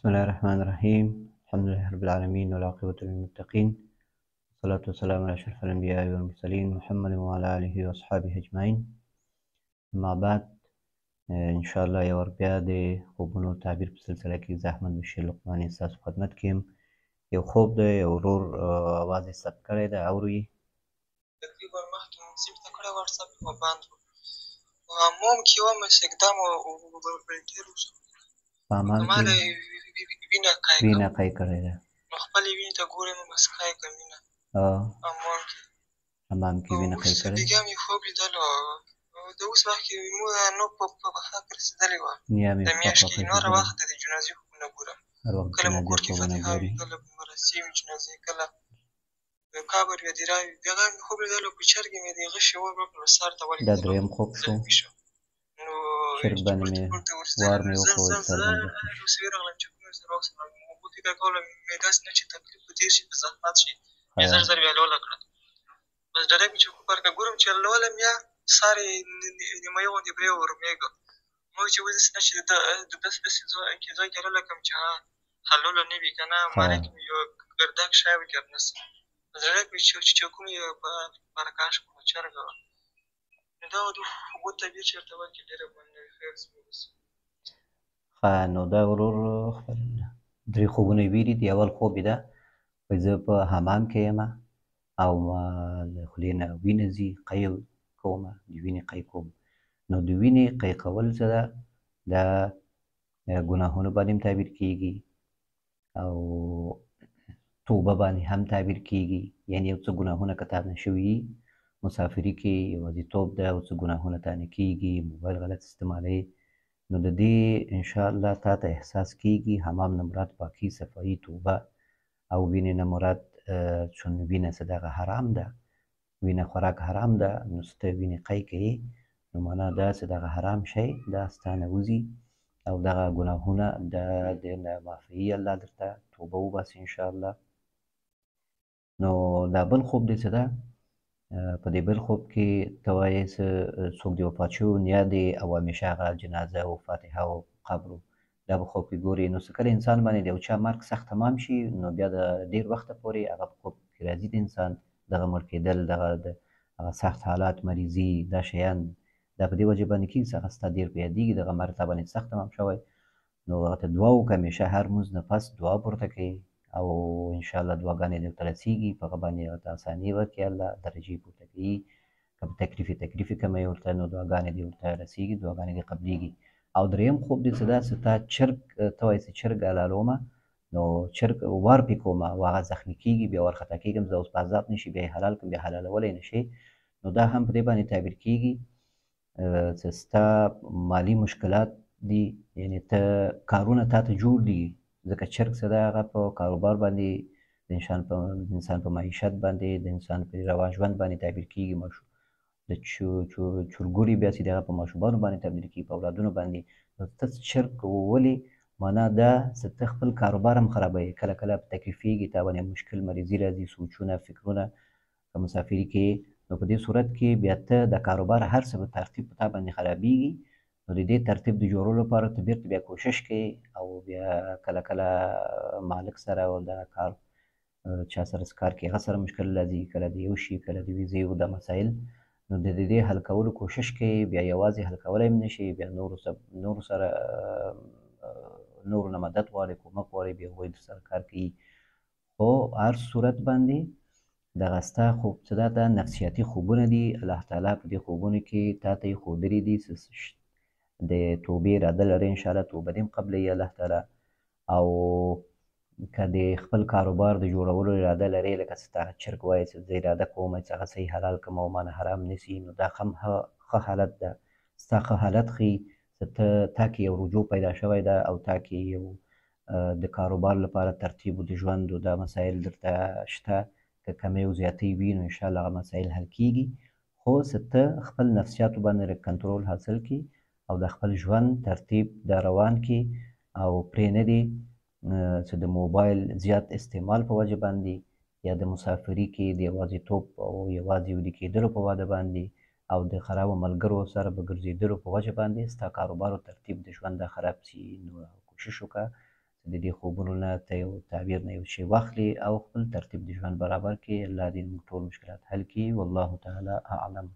بسم الله الرحمن الرحيم. الحمد لله رب العالمين والعاقبة للمتقين، والصلاة والسلام على أشرف الأنبياء والمرسلين محمد وعلى آله وأصحابه أجمعين. أما بعد، إن شاء الله یو وار بیا د خوبونو تعبیر په سلسله کې زه احمد بشیر لقماني ستاسو خدمت کې یم. یو خوب دی، یو ورور اواز یې ثبت کړی دی، اورو یې. تقریبا مخکې منصب ته کړی وټساپ یې بند و. په حمام کې وم، استخدام ډېر وشو. په حمام ما کې وینه قی کړې ده. نو خپلې وینې ته ګورم، مسکا یې کوم وینه حمام کې وینه قی کړې. بیا مې خوب لیدلو، د اوس وخت کې مو نو په پښه کې رسېدلې وه. د میاشت کې نوره وخت د جنازې خوبونه ګورم. کله مو کور کې فاتحه وي، کله مراسي وي، جنازې، کله قبر وي، هدیره وي. بیا مې خوب لیدلو، په چرګې مې د غشي اور وکړل، سر ته ولګېدلو. دا درېیم خوب شو. نو چرګ باندې مې وار مې وښود، سر باندې اوس وېرغلم چې کوم سره وکړم. اوبو فکر کولم مې داسې نه چې تکلیف به تېر شي، په زحمت شي. مې زر زر بیا لوله کړه. بس ډډه مې چې پر که ګورم چې لولم، یا سر یې نیمایي غوندې پرې ورمېږه. ما وویل چې اوس داسې نه چې داسې ځای کې لوله کړم چې حلوله نه وي، که نه مالک مې یو ګردک شی وکړ نس زړه مې چې کوم یې برکاش کړو چرګه وه. نو دا د خوبو تعبیر چېرته ورکړي، ډېره مننه. خیر ښه، نو دا ورور خپل درې خوبونه یې ویلي دي. اول خوب یې ده، وایي زه په حمام کې یم او ما له خولې نه وینه ځي، قی کوم، د وینې قی کوم. نو د وینې قی کول څه ده؟ دا ګناهونو باندې هم تعبیر کېږي او توبه باندې هم تعبیر کېږي. یعنې یو څه ګناهونه که تا نه شوي وي، مسافري کې یوازیتوب ده، او څه ګناهونه تا نه کېږي، موبایل غلط استعمالوې، نو د دې انشاءالله تا ته احساس کېږي. حمام نه مراد پاکي، صفایي، توبه، او وینې نه مراد چون وینه څه دغه حرام ده، وینه خوراک حرام ده. نو څه ته وینې قی کوې، نو معنا دا څه دغه حرام شی دا ستا نه وځي، او دغه ګناهونه د دې نه معافوي الله درته، توبه وباسي انشاءالله. نو دا بل خوب دی څه ده؟ په دې بل خوب کې ته وایې څوک دې وفات شوي نیا دی، او همیشه هغه جنازه او فاتحه او قبر دا به خوب کې ګورې. نو څه کله انسان باندې د یو چا مرګ سخت تمام شي، نو بیا د ډېر وخته پورې هغه په خوب کې راځي د انسان دغه مړ کېدل، دغه سخت حالات، مریضي، دا شیان دا په دې وجې باندې کېږي چې هغه ستا ډېر په یادېږي، دغه مرګ تا باندې سخت تمام شوی. نو هغه ته دعا وکړه، همیشه هر لمونځ نه پس دعا پورته کوې، او انشاءالله دعاګانې دې ورته رسېږي، په هغه باندې ورته اساني ورکړي الله، درجې پورته کوي. که په تکلیف یې کموي ورته، نو دعاګانې دې ورته رسېږي، دعاګانې دې قبلېږي. او درېیم خوب دې څه ده؟ چې تا چرګ، ته وایې چې چرګ حلالومه، نو چرګ وار پرې کومه او هغه زخمي کېږي، بیا وارخطا کېږم، زه اوس په عذاب نه شي، بیا یې حلال کړم، بیا حلالولی نه شي. نو دا هم په دې باندې تعبیر کېږي چې ستا مالي مشکلات دي، یعنې ته کارونه تا ته جوړ دي، ځکه چرګ څه ده؟ هغه په کاروبار باندې د انسان په معیشت باندې، د انسان په روا ژوند باندې تعبیر کېږي. د چرګوړي بیا چې د هغه په ماشومانو باندې تعبیر کېږي، په اولادونو باندې. نو ته چرګ ولې؟ معنا دا چې ته خپل کاروبار هم خرابوې، کله کله په تکلیفېږي، تا باندې مشکل، مریضي راځي، سوچونه، فکرونه، که مسافري کې، نو په دې صورت کې بیا ته د کاروبار هر څه په ترتیب په تا باندې خرابېږي. نو د دې ترتیب د جوړولو لپاره ته بېرته بیا کوشش کوې، او بیا کله کله مالک سره او د کار چا سره چې کار کوي هغه سره مشکل راځي، کله د یو شي، کله د ویزې او د مسایل. نو د دې حل کولو کوشش کوي، بیا یوازې حل کولی هم نه شي، بیا نورو سره نورو نه مدد غواړي، کومک غواړي، بیا هغوی درسره کار کوي. خو هر صورت باندې دغه ستا خوب څه ده؟ دا نفسیاتي خوبونه دي. الله تعالی په دې خوبونو کې تا ته یې ښودلي دي د توبې اراده لرې، انشاءالله توبه دې هم قبلوي الله تعالی. او که د خپل کاروبار د جوړولو اراده لرې، لکه چې تا چرګ وایې چې زه اراده کوم چې هغه صحیح حلال کړم او مانه حرام نه سي، نو دا هم ښه حالت ده. ستا ښه حالت ښیي چې تا کې یو رجوع پیدا شوی ده، او تا کې یو د کاروبار لپاره ترتیب د ژوند او دا مسایل درته شته. که کمی او زیاتۍ وي، نو انشاءالله هغه مسایل حل کېږي. خو چې ته خپل نفسیاتو باندې کنټرول حاصل کړي، او د خپل ژوند ترتیب دا روان کړي، او پرې نه دي چې د موبایل زیات استعمال په وجه باندې، یا د مسافري کې د یوازیتوب او یوازې ویده کېدلو په وجه باندې، او د خرابو ملګرو سره په ګرځېدلو په وجه باندې ستا کاروبار او ترتیب د ژوند دا خراب سي. نو کوشش وکړه د دې خوبونو نه ته یو تعبیر نه یو شی واخلې او خپل ترتیب د ژوند برابر کړې. الله دې موږ ټول مشکلات حل کړي. والله تعالی اعلم.